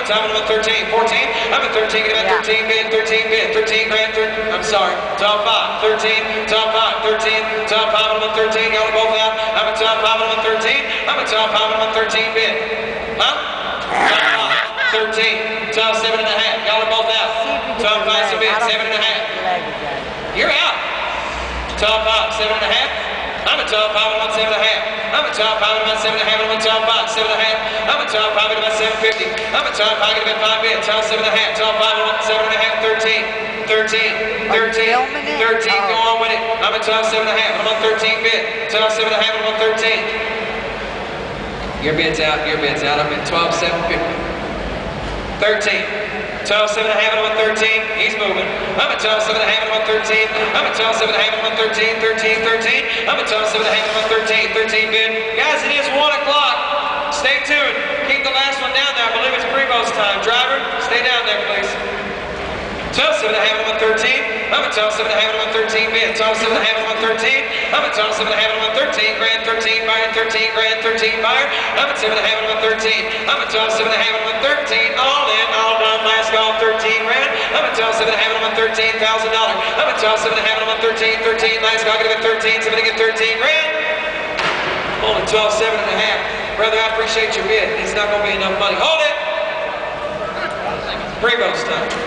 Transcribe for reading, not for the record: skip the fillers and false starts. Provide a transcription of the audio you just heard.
top of 13, 14. I'm at 13, get about 13 bid, 13 bid, 13 grand, I'm sorry, top 5, 13, top 5, 13, top 5 on 13, y'all are both out. I'm at top 5 on 13, I'm at top 5 on 13 bid. Huh? Top 5, 13, top 7.5, y'all are both out. Top 5 some bid, 7.5. You're out. Top 5, 7.5. I'm a top 5 on 7.5. I'm a top 5 at about 7.5. I'm a top 5, 7.5. I'm a top 5 at about 750. I'm a top 5 at about 5 bid. Top 7.5. Top 5 on 7.5. 13. 13. 13. 13. Go on with it. I'm a top 7.5. I'm on 13 bid. Top 7.5. I'm on 13. Your bid's out. Your bid's out. I'm at 12, 750. 13. Top 7.5 and 13, he's moving. I'm at top 7.5 and 13. I'm at top 7.5 and 13, 13, 13. I'm at top 7.5 and 13, 13 bid. Guys, it is 1 o'clock. Stay tuned. Keep the last one down there. I believe it's Prevost time. Driver, stay down there, please. Top 7.5 and 13. I'm at top 7.5 and 13 bid. Top 7.5 and 13. I'm at top 7.5 and 13 grand, 13 buyer, 13 grand, 13 buyer. I'm at 7.5 and 13. I'm at top 7.5 and 13. All in, all done. Last call, 13 grand. I'm at top 7.5 and $13,000. I'm at top 7.5 and 13, 13. Last call, gonna get 13. Somebody get 13 grand. Only 12, 7.5. Brother, I appreciate your bid. It's not gonna be enough money. Hold it. Prevost time.